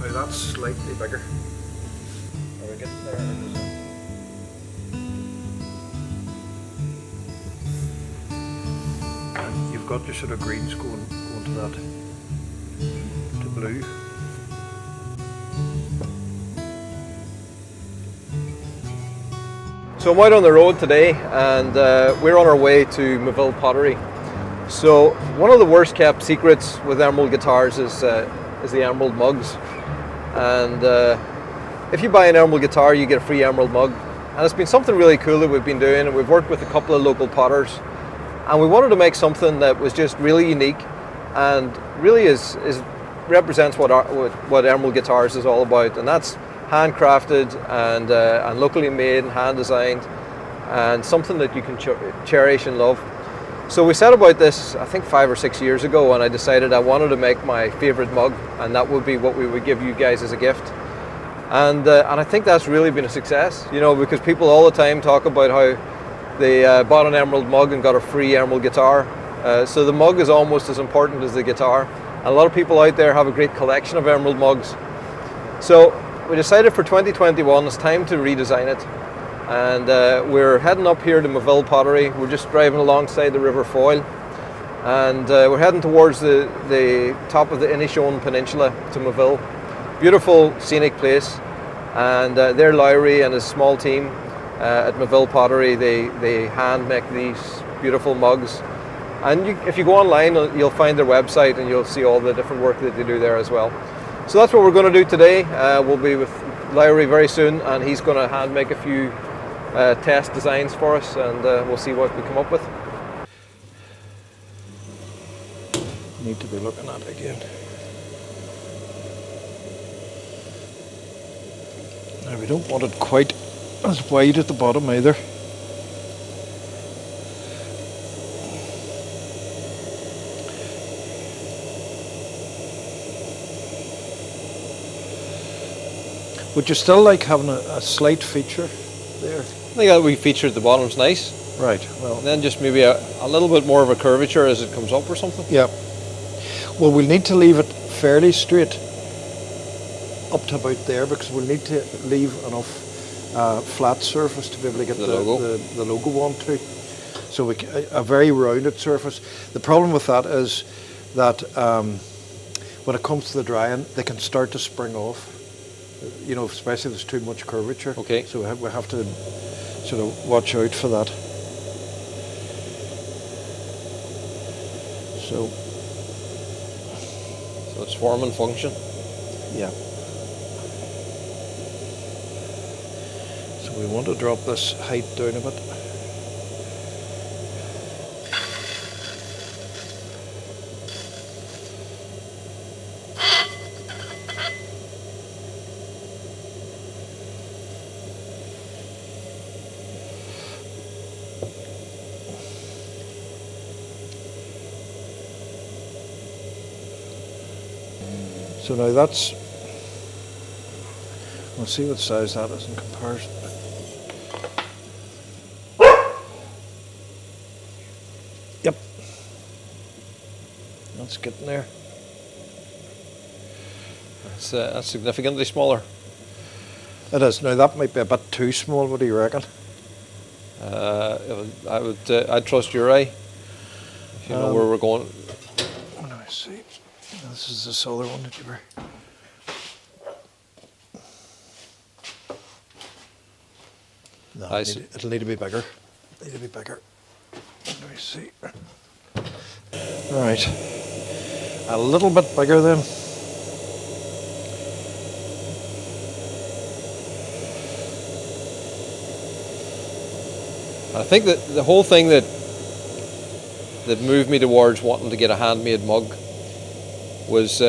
Now that's slightly bigger. Are we getting there? And you've got your sort of greens going to that, to blue. So I'm out on the road today, and we're on our way to Moville Pottery. So one of the worst kept secrets with emerald guitars is the emerald mugs. And if you buy an emerald guitar, you get a free emerald mug. And it's been something really cool that we've been doing, and we've worked with a couple of local potters. And we wanted to make something that was just really unique and really represents what emerald guitars is all about. And that's handcrafted and locally made and hand designed, and something that you can cherish and love. So we set about this, I think 5 or 6 years ago, and I decided I wanted to make my favourite mug, and that would be what we would give you guys as a gift. And I think that's really been a success, you know, because people all the time talk about how they bought an emerald mug and got a free emerald guitar. So the mug is almost as important as the guitar. And a lot of people out there have a great collection of emerald mugs. So we decided for 2021 it's time to redesign it. And we're heading up here to Moville Pottery. We're just driving alongside the River Foyle, and we're heading towards the top of the Inishowen Peninsula to Moville. Beautiful scenic place, and there Lowry and his small team at Moville Pottery, they hand make these beautiful mugs. And if you go online, you'll find their website and you'll see all the different work that they do there as well. So that's what we're going to do today. We'll be with Lowry very soon, and he's going to hand make a few test designs for us, and we'll see what we come up with. Need to be looking at it again. Now we don't want it quite as wide at the bottom either. Would you still like having a slight feature there? I think that we feature at the bottom is nice. Right, well. And then just maybe a little bit more of a curvature as it comes up or something. Yeah. Well, we'll need to leave it fairly straight up to about there, because we'll need to leave enough flat surface to be able to get the logo onto. So a very rounded surface. The problem with that is that when it comes to the drying, they can start to spring off. You know, especially if there's too much curvature. Okay. So we have to sort of watch out for that. So it's form and function. Yeah. So we want to drop this height down a bit. So now that's, we'll see what size that is in comparison. Yep. That's getting there. That's significantly smaller. It is. Now that might be a bit too small, what do you reckon? I'd trust your eye. If you know where we're going. Let me see. This is this other one that you were. No, it'll need to be bigger. Need to be bigger. Let me see. All right. A little bit bigger then. I think that the whole thing that moved me towards wanting to get a handmade mug was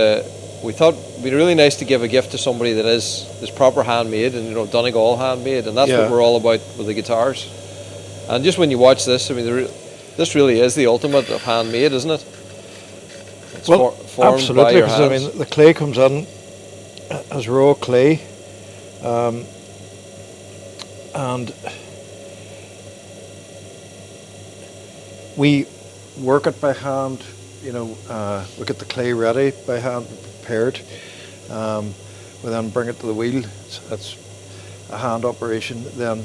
we thought it'd be really nice to give a gift to somebody that is proper handmade, and you know, Donegal handmade, and that's what we're all about with the guitars. And just when you watch this, I mean, this really is the ultimate of handmade, isn't it? It's formed absolutely, by your because hands. I mean, the clay comes in as raw clay, and we work it by hand. You know, we get the clay ready by hand, prepared, We then bring it to the wheel. It's a hand operation. Then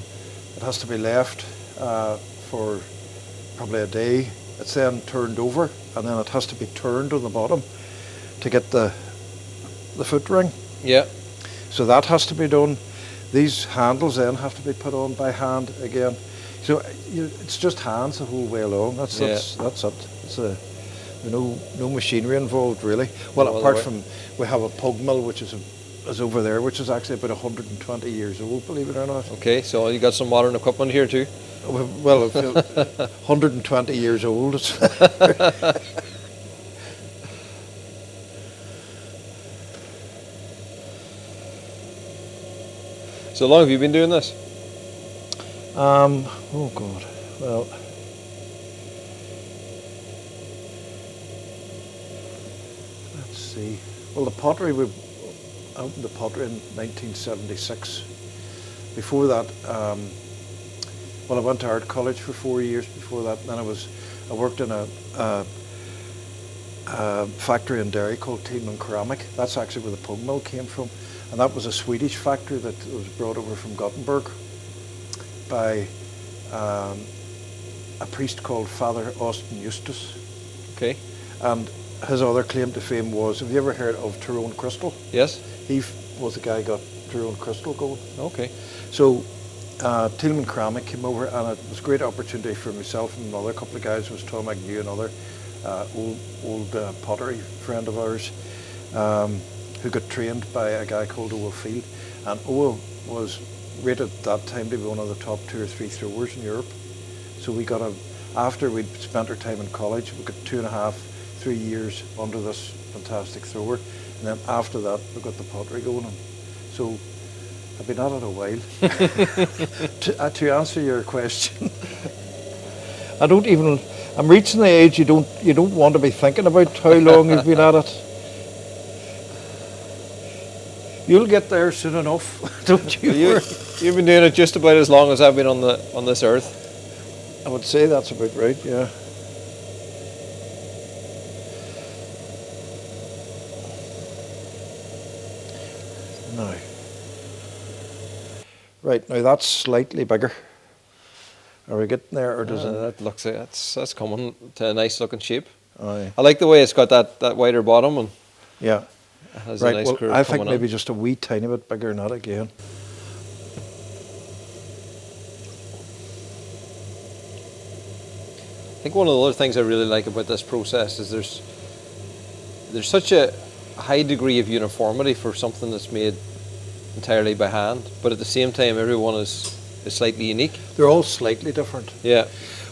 it has to be left for probably a day. It's then turned over, and then it has to be turned on the bottom to get the foot ring. Yeah. So that has to be done. These handles then have to be put on by hand again. So it's just hands the whole way along. That's it. It's no machinery involved really. Well, No, apart from we have a pug mill which is over there, which is actually about 120 years old, believe it or not. Okay, so you got some modern equipment here too. Well, 120 years old. So long have you been doing this? Oh God. Well, let's see. Well, the pottery, we opened the pottery in 1976. Before that, well, I went to art college for 4 years before that. Then I worked in a factory in Derry called Ceramic. That's actually where the pug mill came from. And that was a Swedish factory that was brought over from Gothenburg by a priest called Father Austin Eustace. Okay. And his other claim to fame was, have you ever heard of Tyrone Crystal? Yes. He was the guy who got Tyrone Crystal going. Okay. So Ceramic came over, and it was a great opportunity for myself and another couple of guys. It was Tom Agnew, another old pottery friend of ours, who got trained by a guy called Owen Field. And Owen was rated at that time to be one of the top 2 or 3 throwers in Europe. So we got after we'd spent our time in college, we got 2.5, 3 years under this fantastic thrower. And then after that, we got the pottery going on. So I've been at it a while. to answer your question, I'm reaching the age you don't want to be thinking about how long you've been at it. You'll get there soon enough, don't you? You've been doing it just about as long as I've been on this earth. I would say that's about right, yeah. Now. Right, now that's slightly bigger. Are we getting there, or does it? That looks that's coming to a nice looking shape. Aye. I like the way it's got that wider bottom, and yeah. it has Right, a nice well, curve I think coming maybe in. just a wee tiny bit bigger than that again. I think one of the other things I really like about this process is there's such a high degree of uniformity for something that's made entirely by hand, but at the same time everyone is slightly unique. They're all slightly different. Yeah.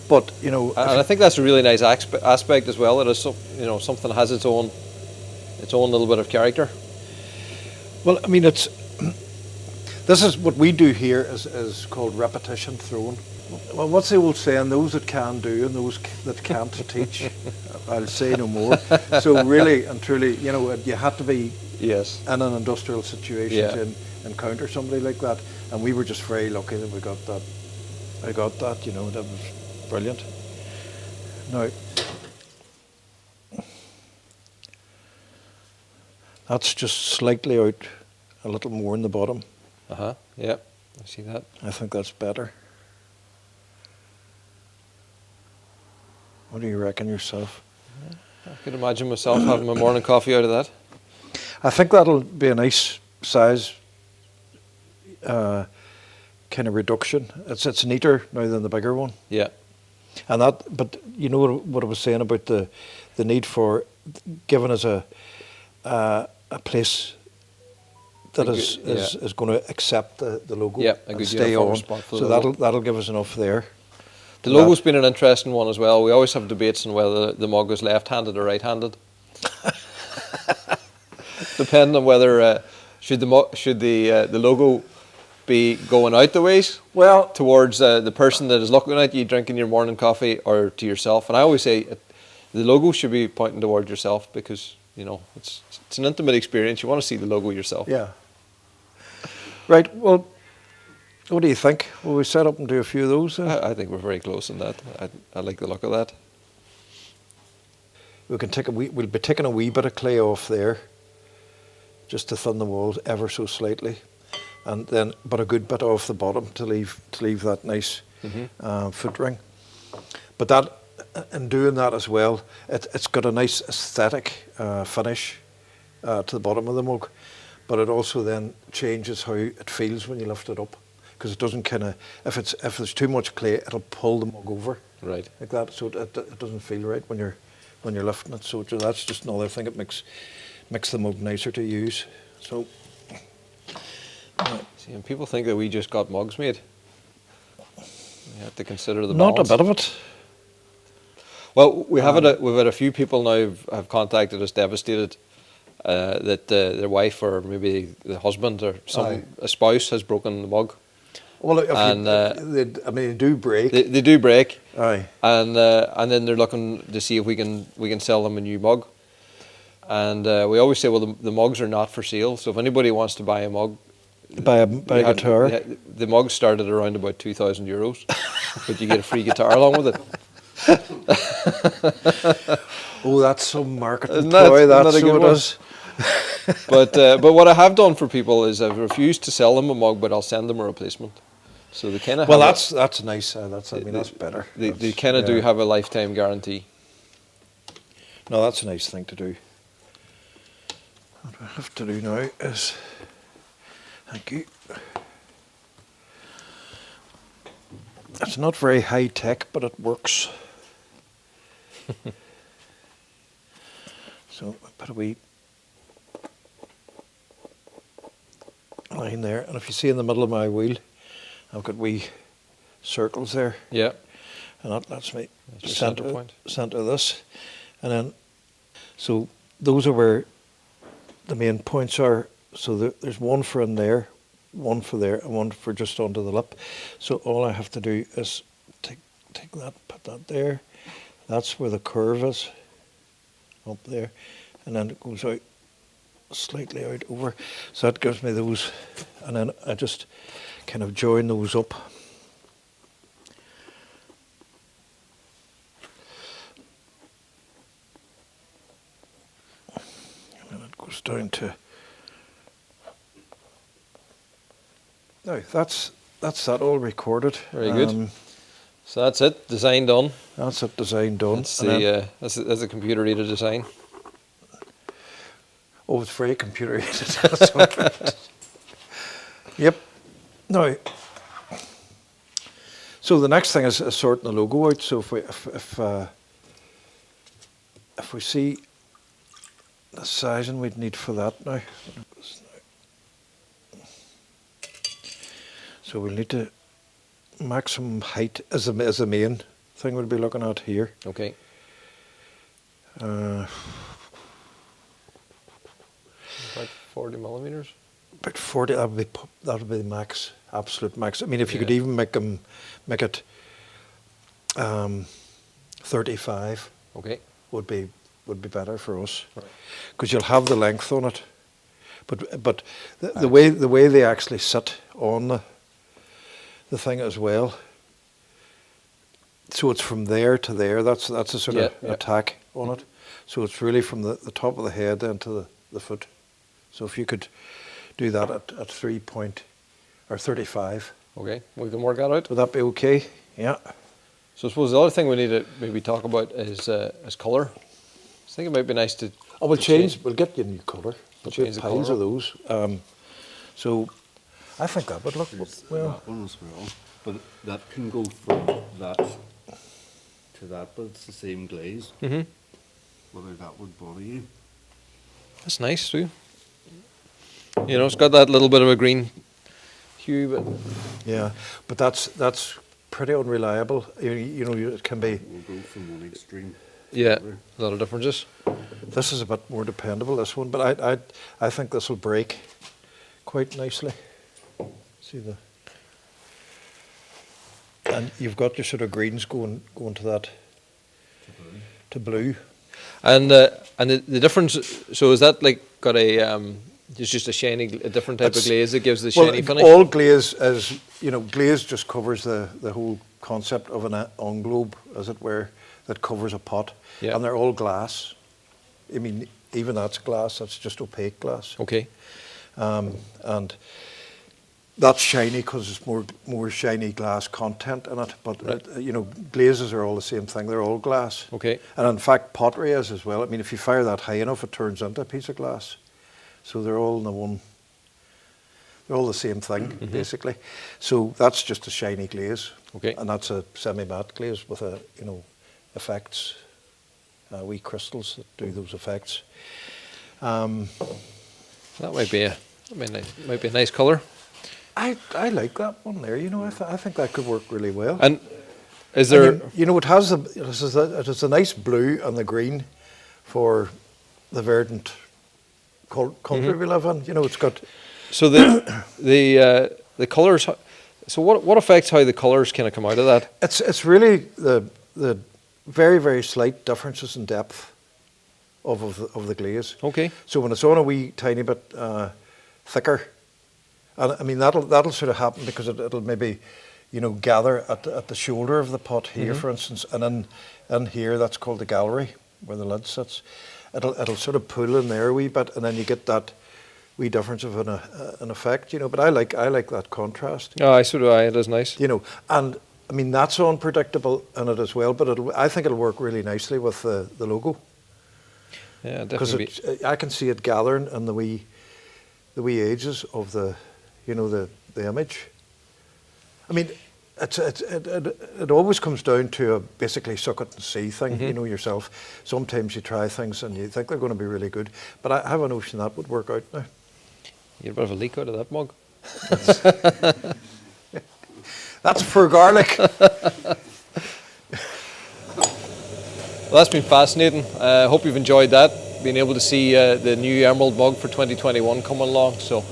But, you know... And I think that's a really nice aspect as well, that it's, something has its own little bit of character. Well, I mean, this is what we do here is called repetition throwing. Well, what's the old saying? Those that can do and those that can't teach. I'll say no more. So really and truly, you had to be Yes. in an industrial situation to encounter somebody like that. And we were just very lucky that we got that. I got that, that was brilliant. Now, that's just slightly out a little more in the bottom. Yeah, I see that. I think that's better. What do you reckon yourself? I could imagine myself having my morning coffee out of that. I think that'll be a nice size kind of reduction. It's neater now than the bigger one. Yeah. And but you know what I was saying about the need for giving us a place that is going to accept the logo and stay on. So that'll give us enough there. The logo's been an interesting one as well. We always have debates on whether the mug is left-handed or right-handed. Depending on whether should the logo be going out the ways, towards the person that is looking at you drinking your morning coffee, or to yourself. And I always say the logo should be pointing towards yourself, because it's an intimate experience. You want to see the logo yourself. Yeah. Right. Well, what do you think? Will we set up and do a few of those? I think we're very close in that. I like the look of that. We can we'll be taking a wee bit of clay off there just to thin the walls ever so slightly, and then but a good bit off the bottom to leave that nice foot ring. But that, in doing that as well, it's got a nice aesthetic finish to the bottom of the mug, but it also then changes how it feels when you lift it up, because it doesn't kind of, if there's too much clay, it'll pull the mug over, Right. like that. So it doesn't feel right when you're lifting it. So that's just another thing. It makes the mug nicer to use. So. See, and people think that we just got mugs made. You have to consider the Not balance. a bit of it. Well, we've had a few people now have contacted us devastated that their wife or maybe the husband or a spouse has broken the mug. Well, they do break. They do break. Aye. And then they're looking to see if we can sell them a new mug. And we always say, well, the mugs are not for sale. So if anybody wants to buy a mug, Buy a guitar. The mug started around about €2,000, but you get a free guitar along with it. Oh, that's some marketing Isn't ploy. That's a so good it one? is. But what I have done for people is I've refused to sell them a mug, but I'll send them a replacement. So they kind of that's nice. That's better. They kind of do have a lifetime guarantee. No, that's a nice thing to do. What I have to do now is, thank you. It's not very high tech, but it works. So I put a wee line there, and if you see in the middle of my wheel, I've got wee circles there. Yeah. And that lets me That's your center this. And then, so those are where the main points are. So there's one for in there, one for there, and one for just under the lip. So all I have to do is take that, put that there. That's where the curve is, up there. And then it goes out, slightly out over. So that gives me those. And then I just kind of join those up. And then it goes down to. Now that's that all recorded. Very good. So that's it, design done. That's it, design done. That's the computer aided design. Oh, it's very computer aided. Yep. Now, so the next thing is sorting the logo out. So if we see the sizing we'd need for that now. So we'll need to maximum height as the main thing we'll be looking at here. Okay. About About 40 millimeters. About 40. That would be the max, absolute max. I mean, if you could even make it 35. Okay. Would be better for us, because you'll have the length on it, but the way they actually sit on the thing as well. So it's from there to there. That's a sort of attack on it. So it's really from the top of the head then to the foot. So if you could do that at 3 point or 35. Okay, we can work that out. Would that be okay? Yeah. So I suppose the other thing we need to maybe talk about is colour. I think it might be nice to. Oh, we'll change. We'll get you a new colour. We'll We'll change the piles colour. of those. So I think that would look well. That one as well, but that can go from that to that, but it's the same glaze. Mm-hmm. Whether that would bother you. That's nice too. You know, it's got that little bit of a green hue, but Yeah, but that's pretty unreliable. You know, it can be. We'll go from one extreme. to yeah, the other. a lot of differences. This is a bit more dependable. This one, but I think this will break quite nicely. See and you've got your sort of greens going to that to blue. And the difference. So is that like got a it's just a different type of glaze that gives the shiny finish? All glaze is, glaze just covers the whole concept of an englobe, as it were, that covers a pot. Yeah. And they're all glass. I mean, even that's glass. That's just opaque glass. Okay. And that's shiny because it's more shiny glass content in it. But you know, glazes are all the same thing. They're all glass. Okay. And in fact, pottery is as well. I mean, if you fire that high enough, it turns into a piece of glass. So they're all in the one. They're all the same thing, basically. So that's just a shiny glaze. Okay. And that's a semi-matte glaze with a, you know, effects, wee crystals that do those effects. That might be a nice colour. I like that one there. You know, I think that could work really well. And is there? I mean, you know, it has a nice blue and the green for the verdant country we live in. You know, it's got. So the colours. So what affects how the colours kind of come out of that? It's really the very, very slight differences in depth of the glaze. Okay. So when it's on a wee tiny bit thicker, and I mean that'll sort of happen because it'll maybe, you know, gather at the shoulder of the pot here, for instance, and in here that's called the gallery where the lid sits. It'll sort of pull in there a wee bit, and then you get that wee difference of an effect, you know. But I like that contrast. Oh, so do I. It is nice. You know, and I mean that's unpredictable in it as well. But I think it'll work really nicely with the logo. Yeah, Because definitely. I can see it gathering in the wee edges of the, you know, the image. I mean, it always comes down to a basically suck it and see thing, you know yourself. Sometimes you try things and you think they're going to be really good, but I have a notion that would work out now. You get a bit of a leak out of that mug. That's for garlic. Well, that's been fascinating. I hope you've enjoyed that, being able to see the new Emerald mug for 2021 come along. So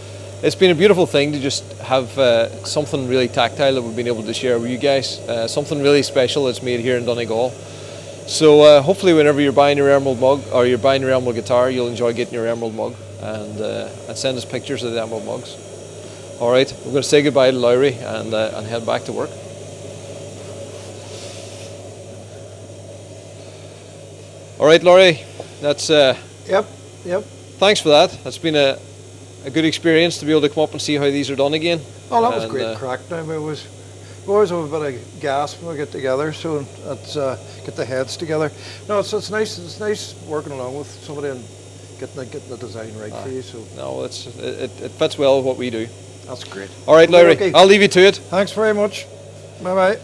it's been a beautiful thing to just have something really tactile that we've been able to share with you guys. Something really special that's made here in Donegal. So hopefully whenever you're buying your Emerald mug or you're buying your Emerald guitar, you'll enjoy getting your Emerald mug and send us pictures of the Emerald mugs. All right, we're going to say goodbye to Lowry and head back to work. All right, Laurie, that's Yep. thanks for that. That's been a good experience to be able to come up and see how these are done again. Oh, that was And, great crack. Now we always have a bit of gas when we get together, so let's get the heads together. No, it's nice. It's nice working along with somebody and getting the design right for you. So No, it fits well with what we do. that's great. All right, Lowry, Okay. I'll leave you to it. Thanks very much. Bye bye.